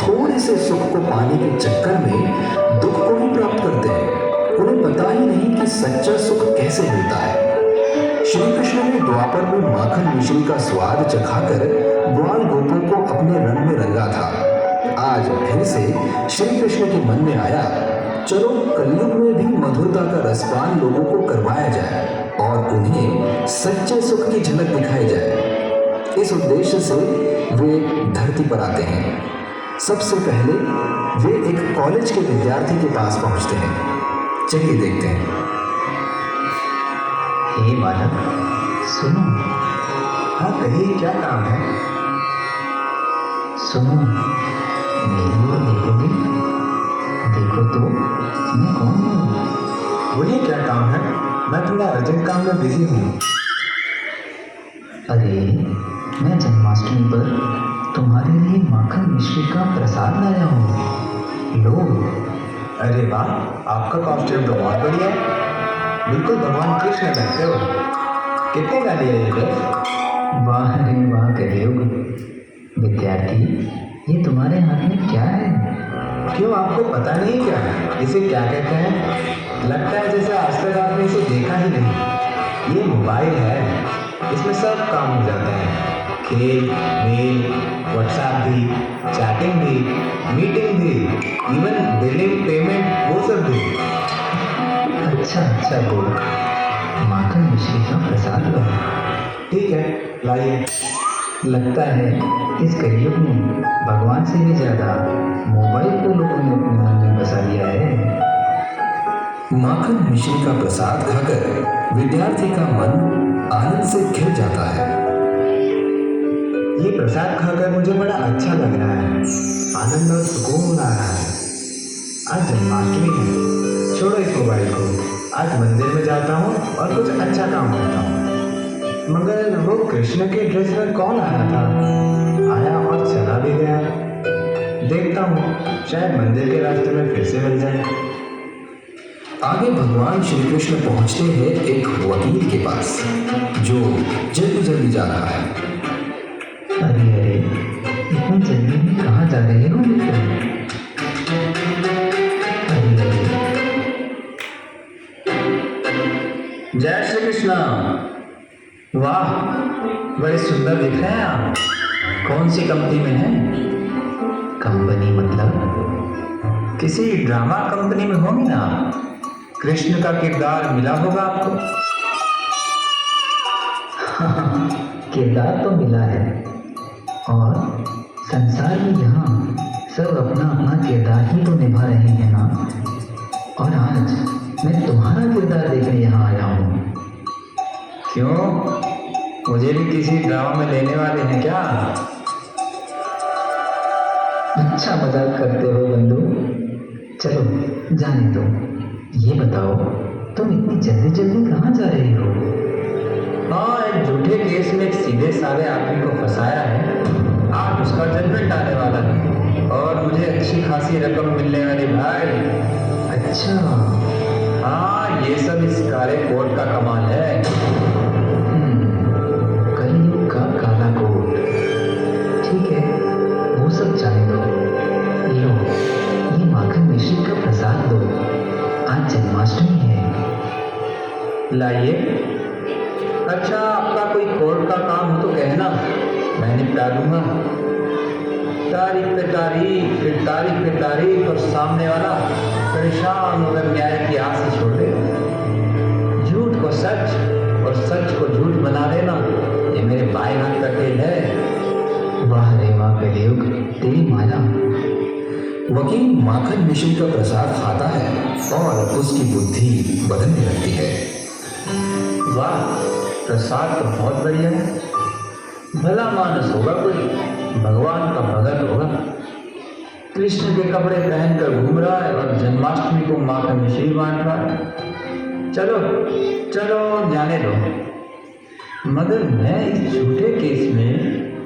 थोड़े से सुख को पाने के चक्कर में दुख को ही प्राप्त करते हैं। उन्हें पता ही नहीं कि सच्चा सुख कैसे मिलता है। श्री कृष्ण ने द्वापर में माखन मिश्री का स्वाद चखाकर ग्वाल गोपों को अपने रंग में रंगा था। आज फिर से श्री कृष्ण के मन में आया, चलो कलयुग में भी मधुरता का रसपान लोगों को करवाया जाए और उन्हें सच्चे सुख की झलक दिखाई जाए। इस उद्देश्य से वे धरती पर आते हैं। सबसे पहले वे एक कॉलेज के विद्यार्थी के पास पहुंचते हैं। चलिए देखते हैं। हे बालक, सुनो। हाँ कहिए, क्या काम है? सुनो, मेरी ओर देखोगे? देखो तो मैं कौन हूँ। बोलिए, क्या काम है? मैं थोड़ा अर्जेंट काम में बिजी हूँ। अरे, मैं जन्माष्टमी पर तुम्हारे लिए माखन मिश्री का प्रसाद लाया हूँ, लो। अरे वाह, आपका कॉस्ट्यूम तो बहुत बढ़िया है, बिल्कुल भगवान कृष्ण लगते हो। कितने का लिया ये ड्रेस? वाह रे वाह कलयुग। विद्यार्थी, ये तुम्हारे हाथ में क्या है? क्यों, आपको पता नहीं क्या इसे क्या कहते हैं? लगता है जैसे आज तक आपने इसे देखा ही नहीं। ये मोबाइल है, इसमें सब काम हो जाता है। खेल, मेल, व्हाट्सएप भी, चैटिंग भी, मीटिंग भी, इवन बिलिंग, पेमेंट, वो सब भी। अच्छा बोल, माखन मिश्री का प्रसाद लो। ठीक है, लाइए। लगता है इस कलयुग में भगवान से भी ज्यादा मोबाइल को लोगों ने अपने मन में बसा लिया है। माखन मिश्री का प्रसाद खाकर विद्यार्थी का मन आनंद से खिल जाता है। ये प्रसाद खाकर मुझे बड़ा अच्छा लग रहा है, आनंद और सुकून आ रहा है। आज जन्माष्टमी है, छोड़ो इस मोबाइल को। आज मंदिर में जाता हूँ और कुछ अच्छा काम करता हूँ। मगर वो कृष्ण के ड्रेस में कौन आया था? आया और चला भी गया। देखता हूँ, शायद मंदिर के रास्ते में फिर से मिल जाए। आगे भगवान श्री कृष्ण पहुंचते हैं एक वकील के पास, जो जल्दी जल्दी जा रहा है। अरे, इतनी जल्दी में कहाँ जा रहे हो मित्र? जय श्री कृष्ण। वाह, बड़े सुंदर दिख रहे हैं आप। कौन सी कंपनी में हैं? कंपनी मतलब किसी ड्रामा कंपनी में होंगे ना? कृष्ण का किरदार मिला होगा आपको। किरदार तो मिला है, और संसार में यहाँ सब अपना अपना किरदार ही तो निभा रहे हैं ना। और आज मैं तुम्हारा किरदार देखने यहाँ आया हूँ। क्यों, मुझे भी किसी ड्रामा में लेने वाले हैं क्या? अच्छा मजाक करते हो बंधु। चलो जाने दो। ये बताओ, तुम इतनी जल्दी जल्दी कहाँ जा रहे हो? हाँ, एक झूठे केस में एक सीधे साधे आदमी को फंसाया है। आज उसका जजमेंट आने वाला है और मुझे अच्छी खासी रकम मिलने वाली भाई। अच्छा, हाँ, ये सब इस काले कोट का कमाल है। कलयुग का काला कोट। ठीक है, वो सब जाने दो। लो, ये माखन मिश्री का प्रसाद दो। आज जन्माष्टमी है, लाइए। अच्छा, आपका कोई कोर्ट का काम हो तो कहना, मैं निपटा दूंगा। तारीख पे तारीख, फिर तारीख पे तारीख, और सामने वाला परेशान होकर न्याय की आस ही छोड़ दे। झूठ को सच और सच को झूठ बना देना, ये मेरे बाएं हाथ का खेल है। वाह रे वाह कलयुग, तेरी माया। वकील माखन मिश्री का प्रसाद खाता है और उसकी बुद्धि बदलने लगती है। वाह, प्रसाद तो बहुत बढ़िया है। भला मानस होगा कोई, भगवान का भगत होगा। कृष्ण के कपड़े पहनकर घूम रहा है और जन्माष्टमी को माखन मिश्री बांट रहा है। चलो चलो, जाने दो। मगर मैं इस झूठे केस में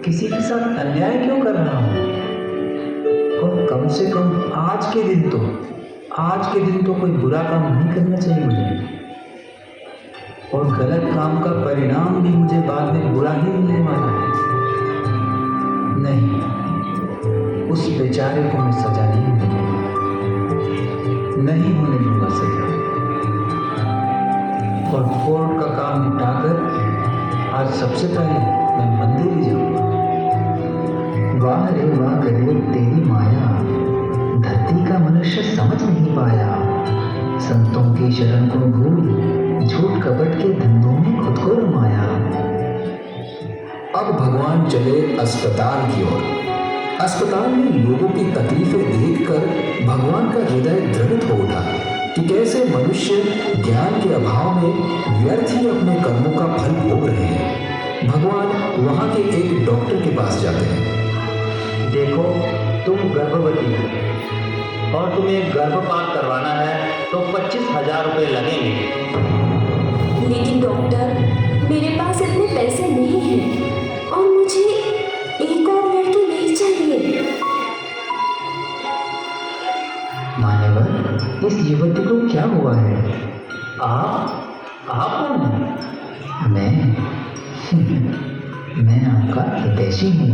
किसी के साथ अन्याय क्यों कर रहा हूँ? और कम से कम आज के दिन तो कोई बुरा काम नहीं करना चाहिए मुझे। और गलत काम का परिणाम भी मुझे बाद में बुरा ही मिलने वाला है। नहीं, उस बेचारे को मैं सजा नहीं होने दूंगा, नहीं होने दूंगा सजा। और कोर्ट का काम निपटाकर आज सबसे पहले मैं मंदिर ही जाऊंगा। वाह रे वाह गरीब तेरी माया, धरती का मनुष्य समझ नहीं पाया। संतों की शरण को भूल, झूठ कपट के धंधों में खुद को रमाया। अब भगवान चले अस्पताल की ओर। अस्पताल में लोगों की तकलीफें देखकर भगवान का हृदय द्रवित हो उठा कि कैसे मनुष्य ज्ञान के अभाव में व्यर्थ ही अपने कर्मों का फल भोग रहे हैं। भगवान वहां के एक डॉक्टर के पास जाते हैं। देखो, तुम गर्भवती हो और तुम्हें गर्भपात करवाना है तो 25,000 रुपये लगेंगे। लेकिन डॉक्टर, मेरे पास इतने पैसे नहीं हैं और मुझे एक और लड़की नहीं चाहिए। मान्यवर, इस युवती को क्या हुआ है? आप कौन हैं? मैं आपका हितैषी हूँ।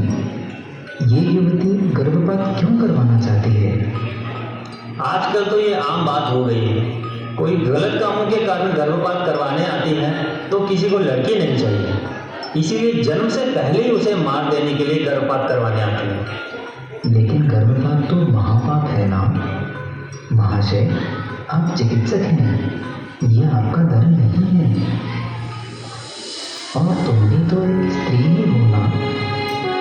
ये युवती गर्भपात क्यों करवाना चाहती है? आजकल तो ये आम बात हो गई है। कोई गलत कामों के कारण गर्भपात करवाने आती है तो किसी को लड़की नहीं चाहिए, इसीलिए जन्म से पहले ही उसे मार देने के लिए गर्भपात करवाने आती है। लेकिन गर्भपात तो महापाप है ना। महाशय, आप चिकित्सक हैं, यह आपका धर्म नहीं है। और तुम भी तो एक स्त्री ही हो ना।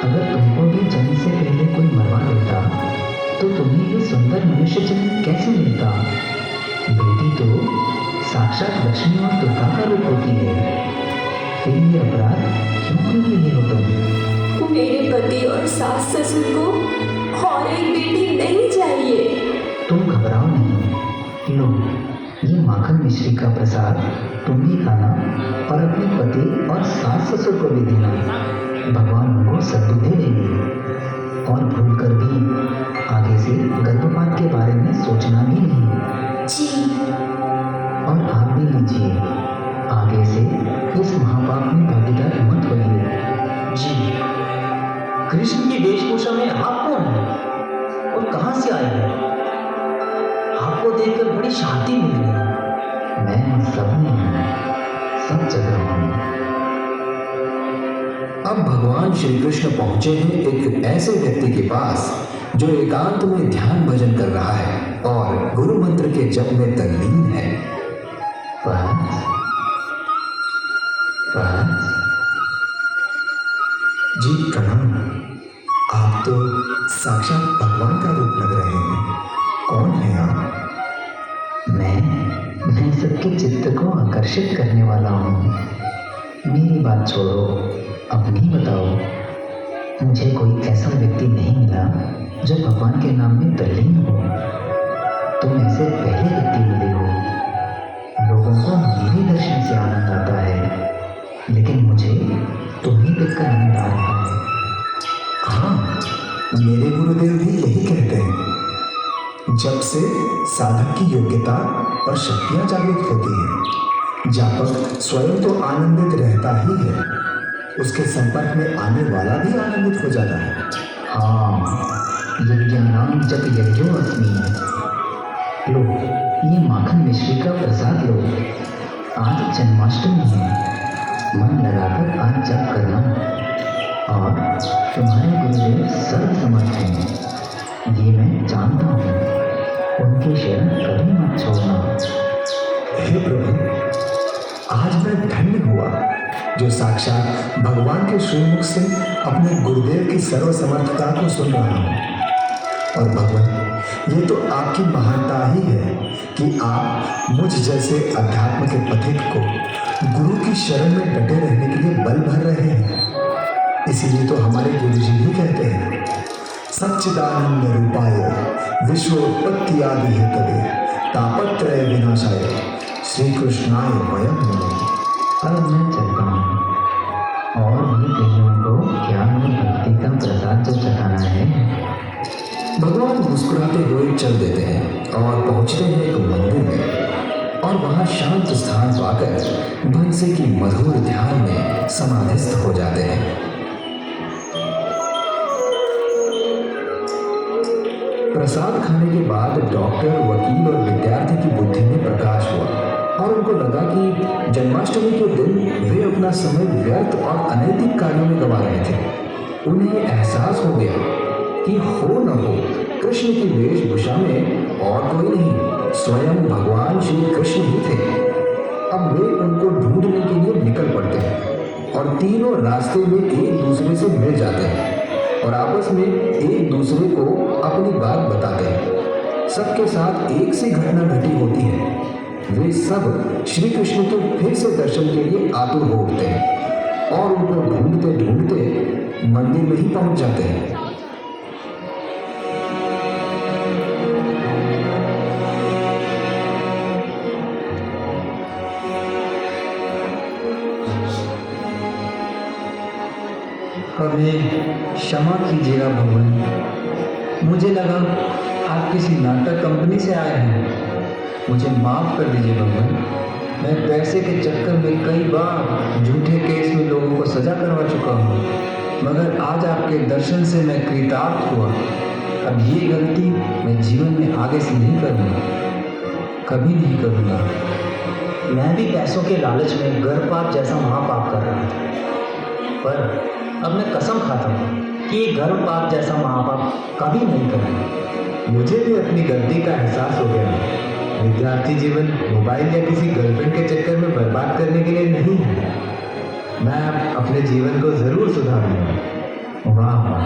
अगर तुमको भी जन्म से पहले कोई मरवा देता तो तुम्हें ये सुंदर मनुष्य जन्म कैसे मिलता? बेटी तो साक्षात लक्ष्मी और दुर्गा का रूप होती है, फिर ये अपराध क्यों कर रही हो तुम? मेरे पति और सास ससुर को और एक बेटी नहीं चाहिए। तुम घबराओ नहीं। लो, ये माखन मिश्री का प्रसाद तुम भी खाना और अपने पति और सास ससुर को भी देना। भगवान उनको सद्बुद्धि देंगे और भूल कर भी आगे से गर्भपात के बारे में सोचना भी नहीं। जी। और आप भी लीजिए, आगे से इस महापाप में भागीदार मत होइए। जी। कृष्ण की वेशभूषा में आप कौन हैं और कहाँ से आए हैं? आपको देखकर बड़ी शांति मिल रही है। मैं सब में हूँ, सब जगह हूँ। अब भगवान श्री कृष्ण पहुंचे हैं एक ऐसे व्यक्ति के पास जो एकांत में ध्यान भजन कर रहा है और गुरु मंत्र के जप में तल्लीन है। जी प्रणाम। आप तो साक्षात भगवान का रूप लग रहे हैं। कौन है आप? मैं सबके चित्त को आकर्षित करने वाला हूँ। मेरी बात छोड़ो, अपनी बताओ। मुझे कोई ऐसा व्यक्ति नहीं मिला जो भगवान के नाम में तल्लीन हो। तुम ऐसे पहले व्यक्ति मिले हो। लोगों को मेरे दर्शन से आनंद आता है, लेकिन मुझे तुम्हें देखकर आनंद आ रहा है। हाँ, मेरे गुरुदेव भी यही कहते हैं। जब से साधक की योग्यता और शक्तियां जागृत होती हैं, जापक स्वयं तो आनंदित रहता ही है, उसके संपर्क में आने वाला भी आनंदित हो जाता है। हाँ, यज्ञानाम जप यज्ञो अस्मि। लो, ये माखन मिश्री का प्रसाद लो। आज जन्माष्टमी है, मन लगाकर आज जप करना। और तुम्हारे गुरुदेव सर्वसमर्थ हैं, ये मैं जानता हूँ। उनकी शरण कभी मत छोड़ना। हे प्रभु, आज मैं धन्य हुआ जो साक्षात भगवान के श्रीमुख से अपने गुरुदेव की सर्वसमर्थता को सुन रहा हूँ। और भगवान, ये तो आपकी महानता ही है कि आप मुझ जैसे अध्यात्म के पथिक को गुरु की शरण में डटे रहने के लिए बल भर रहे हैं। इसीलिए तो हमारे गुरु जी भी कहते हैं, सच्चिदानंद रूपाय विश्वोत्पत्ति आदि हेतवे तापत्रय विनाशाय श्री कृष्णाय वयं नमः। अब मैं चलता हूँ और भी कईयों को ज्ञान और भक्ति का प्रसाद जो चढ़ाना है। भगवान मुस्कुराते हुए चल देते हैं और पहुंचते हैं एक मंदिर में और वहां शांत स्थान पाकर बंसी की मधुर ध्यान में समाधिस्थ हो जाते हैं। प्रसाद खाने के बाद डॉक्टर, वकील और विद्यार्थी की बुद्धि में प्रकाश हुआ और उनको लगा कि जन्माष्टमी के दिन वे अपना समय व्यर्थ और अनैतिक कार्यों में गंवा रहे थे। उन्हें एहसास हो गया कि हो न हो कृष्ण की वेशभूषा में और कोई नहीं, स्वयं भगवान श्री कृष्ण ही थे। अब वे उनको ढूंढने के लिए निकल पड़ते हैं और तीनों रास्ते में एक दूसरे से मिल जाते हैं और आपस में एक दूसरे को अपनी बात बताते हैं। सबके साथ एक सी घटना घटी होती है। वे सब श्री कृष्ण के फिर से दर्शन के लिए आतुर हो उठते हैं और उनको ढूंढते ढूंढते मंदिर में ही पहुंच जाते हैं। हमें क्षमा कीजिएगा भगवान, मुझे लगा आप किसी नाटक कंपनी से आए हैं। मुझे माफ़ कर दीजिए भगवान, मैं पैसे के चक्कर में कई बार झूठे केस में लोगों को सजा करवा चुका हूँ, मगर आज आपके दर्शन से मैं कृतार्थ हुआ। अब ये गलती मैं जीवन में आगे से नहीं करूँगा, कभी नहीं करूँगा। मैं भी पैसों के लालच में गर्भपात जैसा महापाप कर रहा था, पर अब मैं कसम खाता हूँ कि ये गर्भपात जैसा महापाप कभी नहीं करूँगा। मुझे भी अपनी गलती का एहसास हो गया है। विद्यार्थी जीवन मोबाइल या किसी गर्लफ्रेंड के चक्कर में बर्बाद करने के लिए नहीं है। मैं अपने जीवन को जरूर सुधारूंगा। वाह वाह,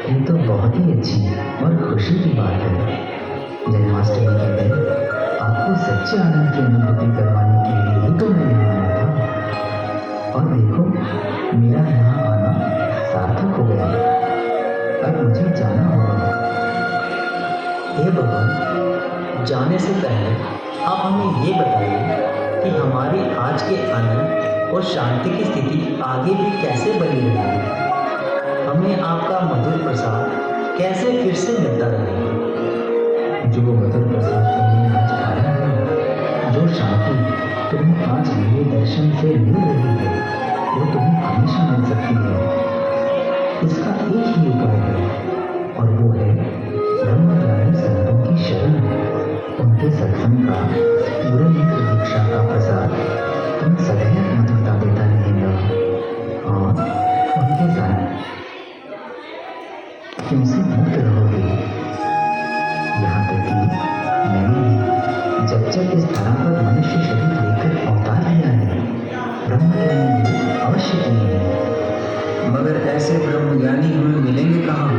ये तो बहुत ही अच्छी और खुशी की बात है। जन्माष्टमी के दिन आपको सच्चे आनंद की अनुभूति करवाने के लिए ही तो मैं यहाँ आया था। और देखो, मेरा यहाँ आना सार्थक हो गया। अब मुझे जाना होगा। हे भगवान, जाने से पहले आप हमें ये बताइए कि हमारी आज के आनंद और शांति की स्थिति आगे भी कैसे बनी रहेगी। हमें आपका मधुर प्रसाद कैसे फिर से मिलता रहेगा। जो मधुर प्रसाद तुमने आज खाया है, जो शांति तुम्हें आज मेरे दर्शन से मिल रही है, वो तुम्हें हमेशा मिल सकती है। इसका एक ही उपाय है और वो है ब्रह्मज्ञानी संतों की शरण। उनके सत्संग का, गुरु मंत्र दीक्षा का प्रसाद तुम्हें सदैव मधुरता देता रहेगा और उनके साथ तुमसे मुक्त रहोगे। यहाँ तक कि मैंने जब इस धरा पर मनुष्य शरीर लेकर अवतार लिया है, ब्रह्मज्ञानी भी अवश्य किए हैं। मगर ऐसे ब्रह्मज्ञानी हमें मिलेंगे कहाँ?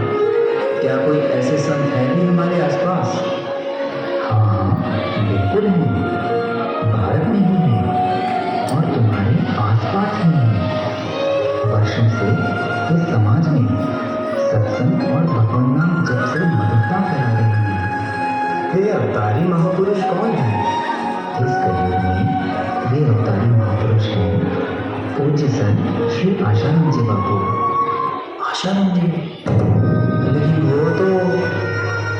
क्या कोई ऐसे संत है भी हमारे आसपास? हाँ, बिल्कुल नहीं। भारत में ही है और तुम्हारे आसपास ही है। वर्षों से इस समाज में सत्संग और भगवान नाम जब से मधुरता फैला रही है। हे अवतारी महापुरुष कौन है? इस कलयुग में वे अवतारी महापुरुष हैं पूज्य संत श्री आशाराम जी बापू। आशाराम जी? लेकिन वो तो...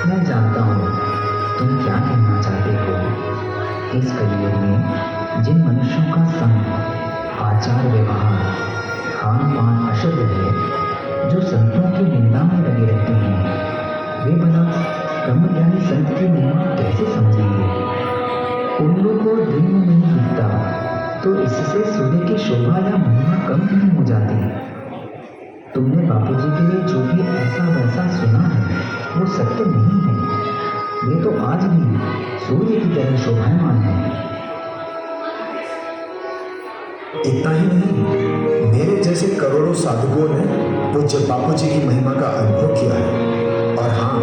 मैं जानता हूँ तुम क्या कहना चाहते हो। इस कलयुग में जिन मनुष्यों का संग, आचार व्यवहार, खान पान अशुद्ध है, जो संतों की निंदा में लगे रहते हैं, वे भला ब्रह्मज्ञानी संत की महिमा कैसे समझेंगे? उन को दिन में नहीं दिखता तो इससे सूर्य की शोभा या महिमा कम नहीं हो जाती। तुमने बापूजी के लिए जो भी ऐसा वैसा सुना है वो सत्य नहीं है। वे तो आज भी सूर्य की तरह शोभायमान है। इतना ही नहीं, मेरे जैसे करोड़ों साधुओं ने पूज्य बापूजी की महिमा का अनुभव किया है। और हाँ,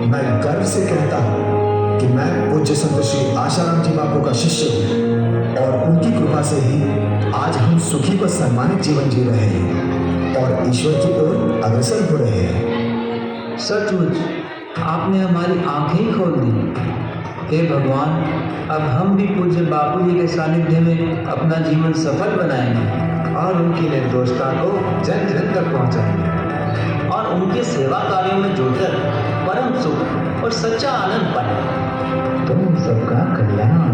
मैं गर्व से कहता हूँ कि मैं पूज्य संत श्री आशाराम जी बापू का शिष्य हूँ और उनकी कृपा से ही आज हम सुखी व सम्मानित जीवन जी रहे हैं और ईश्वर की ओर अग्रसर हो रहे हैं। सचमुच आपने हमारी आंखें ही खोल दी। हे भगवान, अब हम भी पूज्य बापूजी के सानिध्य में अपना जीवन सफल बनाएंगे और उनकी निर्दोषता को जन जन तक पहुंचाएंगे और उनके सेवा कार्यों में जुड़कर परम सुख और सच्चा आनंद पाएंगे। तुम सबका कल्याण हो।